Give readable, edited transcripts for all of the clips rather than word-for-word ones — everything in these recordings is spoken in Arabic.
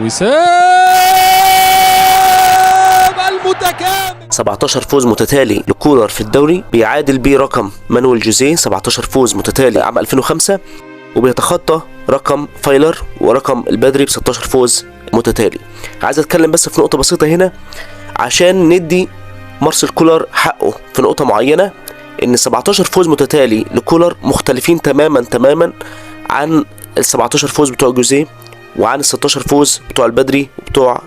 وسام المتكامل. 17 فوز متتالي لكولر في الدوري بيعادل بيه رقم مانويل جوزيه 17 فوز متتالي عام 2005، وبيتخطى رقم فايلر ورقم البدري ب 16 فوز متتالي. عايز اتكلم بس في نقطة بسيطة هنا عشان ندي مارسيل كولر حقه في نقطة معينة، ان 17 فوز متتالي لكولر مختلفين تماما عن ال 17 فوز بتوع جوزيه وعن ال 16 فوز بتوع البدري وبتوع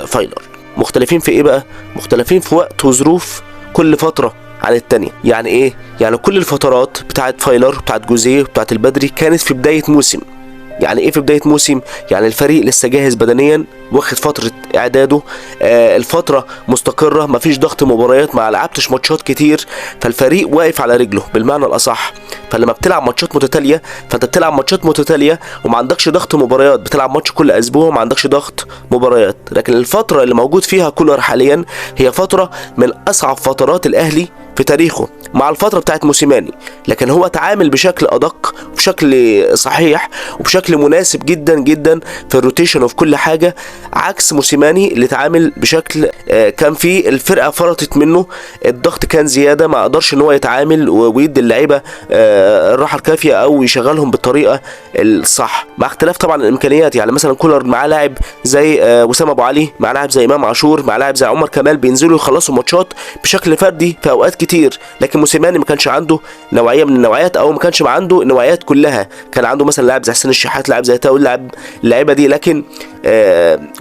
فايلر. مختلفين في ايه بقى؟ مختلفين في وقت وظروف كل فترة عن التانية. يعني ايه؟ يعني كل الفترات بتاعت فايلر بتاعت جوزيه بتاعت البدري كانت في بداية موسم. يعني ايه في بداية موسم؟ يعني الفريق لسه جاهز بدنيا، واخد فترة اعداده، الفترة مستقرة، مفيش ضغط مباريات، ما لعبتش ماتشات كتير، فالفريق واقف على رجله بالمعنى الاصح. فلما بتلعب ماتشات متتالية، فانت بتلعب ماتشات متتالية وما عندكش ضغط مباريات، بتلعب ماتش كل اسبوع وما عندكش ضغط مباريات. لكن الفترة اللي موجود فيها كولر حاليا هي فترة من اصعب فترات الاهلي في تاريخه مع الفترة بتاعت موسيماني، لكن هو تعامل بشكل أدق وبشكل صحيح وبشكل مناسب جدا في الروتيشن وفي كل حاجة، عكس موسيماني اللي تعامل بشكل كان فيه الفرقة فرطت منه، الضغط كان زيادة، ما قدرش ان هو يتعامل ويدي اللعيبة الراحة الكافية او يشغلهم بالطريقة الصح، مع اختلاف طبعا الامكانيات. يعني مثلا كولر معاه لاعب زي وسام ابو علي، معاه لاعب زي امام عاشور، معاه لاعب زي عمر كمال بينزلوا يخلصوا ماتشات بشكل فردي في اوقات كتير. لكن موسيماني ما كانش عنده نوعيه من النوعيات، او ما كانش عنده النوعيات كلها. كان عنده مثلا لاعب زي حسين الشحات، لاعب زي تاول، لاعب اللعيبه دي. لكن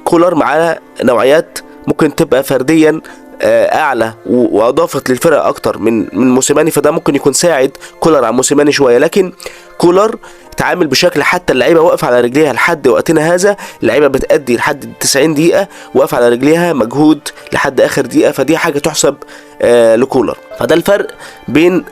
كولر معاه نوعيات ممكن تبقى فرديا اعلى واضافت للفرقه اكتر من موسيماني، فده ممكن يكون ساعد كولر عن موسيماني شويه. لكن كولر تعامل بشكل حتى اللعيبه واقفه على رجليها لحد وقتنا هذا، اللعيبه بتأدي لحد 90 دقيقه واقفه على رجليها، مجهود لحد اخر دقيقه، فدي حاجه تحسب لكولر. فده الفرق بين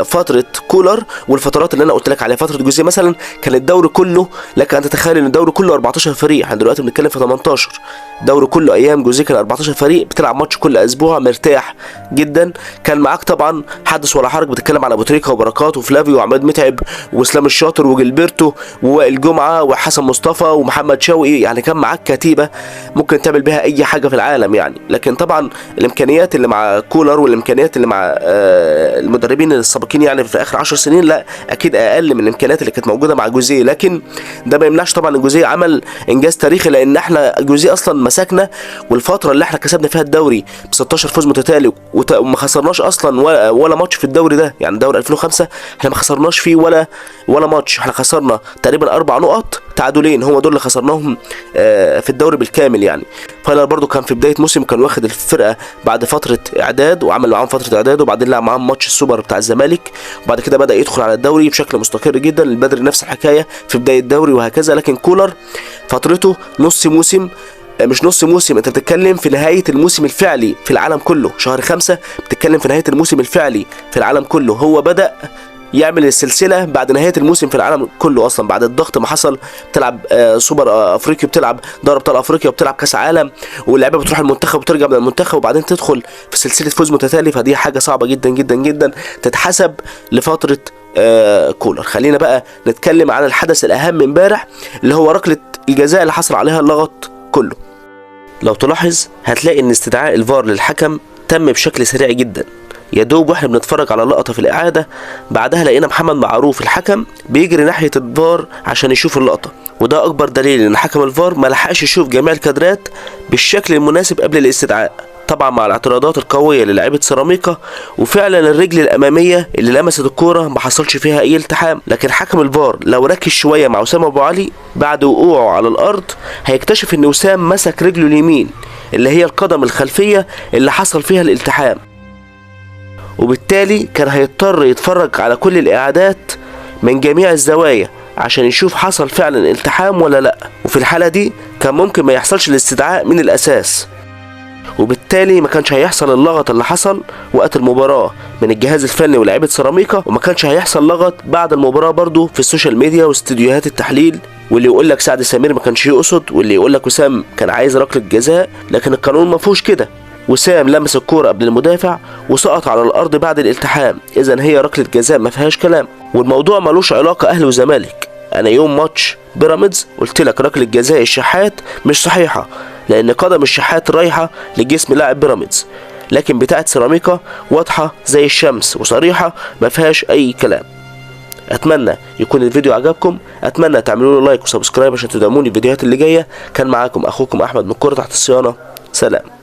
فتره كولر والفترات اللي انا قلت لك عليها. فتره جوزيه مثلا كان الدوري كله، لك ان تتخيل ان الدوري كله 14 فريق، احنا دلوقتي بنتكلم في 18. الدوري كله ايام جوزيه كان 14 فريق، بتلعب ماتش كل اسبوع مرتاح جدا. كان معاك طبعا حدث ولا حرج، بتتكلم على ابو تريكه وبركات وفلافيو وعماد متعب واسلام الشاطر وجilberto ووائل جمعه وحسن مصطفى ومحمد شوقي، يعني كان معاك كتيبه ممكن تعمل بها اي حاجه في العالم يعني. لكن طبعا الامكانيات اللي مع كولر والامكانيات اللي مع المدربين السابقين يعني في اخر 10 سنين لا اكيد اقل من الامكانيات اللي كانت موجوده مع جوزيه. لكن ده ما يمنعش طبعا ان جوزيه عمل انجاز تاريخي، لان احنا جوزيه اصلا مسكنا، والفتره اللي احنا كسبنا فيها الدوري ب 16 فوز متتالي وما خسرناش اصلا ولا ماتش في الدوري ده. يعني دوري 2005 احنا ما خسرناش فيه ولا ماتش، احنا خسرنا تقريبا 4 نقط، تعادلين هم دول اللي خسرناهم في الدوري بالكامل يعني. فايلر برضو كان في بدايه موسم كان واخد الفرقه بعد فتره اعداد، وعمل معاهم فتره اعداد، وبعدين لعب معاهم ماتش السوبر بتاع الزمالك، وبعد كده بدا يدخل على الدوري بشكل مستقر جدا. البدري نفس الحكايه في بدايه الدوري وهكذا. لكن كولر فترته نص موسم، مش نص موسم، انت بتتكلم في نهايه الموسم الفعلي في العالم كله، شهر 5 بتتكلم في نهايه الموسم الفعلي في العالم كله. هو بدا يعمل السلسله بعد نهايه الموسم في العالم كله اصلا، بعد الضغط ما حصل. بتلعب سوبر افريقيا، بتلعب دوري ابطال افريقيا، وبتلعب كاس عالم، واللعيبه بتروح المنتخب وترجع من المنتخب، وبعدين تدخل في سلسله فوز متتالي. فدي حاجه صعبه جدا تتحسب لفتره كولر. خلينا بقى نتكلم عن الحدث الاهم امبارح اللي هو ركله الجزاء اللي حصل عليها اللغط كله. لو تلاحظ هتلاقي ان استدعاء الفار للحكم تم بشكل سريع جدا. يا دوب واحنا بنتفرج على اللقطه في الاعاده، بعدها لقينا محمد معروف الحكم بيجري ناحيه الفار عشان يشوف اللقطه، وده اكبر دليل ان حكم الفار ما لحقش يشوف جميع الكادرات بالشكل المناسب قبل الاستدعاء، طبعا مع الاعتراضات القويه للاعيبه سيراميكا. وفعلا الرجل الاماميه اللي لمست الكوره ما حصلش فيها اي التحام. لكن حكم الفار لو ركز شويه مع وسام ابو علي بعد وقوعه على الارض هيكتشف ان وسام مسك رجله اليمين اللي هي القدم الخلفيه اللي حصل فيها الالتحام، وبالتالي كان هيضطر يتفرج على كل الاعادات من جميع الزوايا عشان يشوف حصل فعلا التحام ولا لا. وفي الحالة دي كان ممكن ما يحصلش الاستدعاء من الاساس، وبالتالي ما كانش هيحصل اللغط اللي حصل وقت المباراة من الجهاز الفني ولاعيبة سيراميكا، وما كانش هيحصل لغط بعد المباراة برضو في السوشيال ميديا واستديوهات التحليل، واللي يقول لك سعد سمير ما كانش يقصد، واللي يقول لك وسام كان عايز ركلة جزاء. لكن القانون ما فيهوش كده، وسام لمس الكوره قبل المدافع وسقط على الارض بعد الالتحام، اذا هي ركله جزاء ما فيهاش كلام. والموضوع ملوش علاقه اهلي وزمالك، انا يوم ماتش بيراميدز قلت لك ركله جزاء الشحات مش صحيحه، لان قدم الشحات رايحه لجسم لاعب بيراميدز، لكن بتاعه سيراميكا واضحه زي الشمس وصريحه ما فيهاش اي كلام. اتمنى يكون الفيديو عجبكم، اتمنى تعملوا له لايك وسبسكرايب عشان تدعموني الفيديوهات اللي جايه. كان معاكم اخوكم احمد من كرة تحت الصيانه، سلام.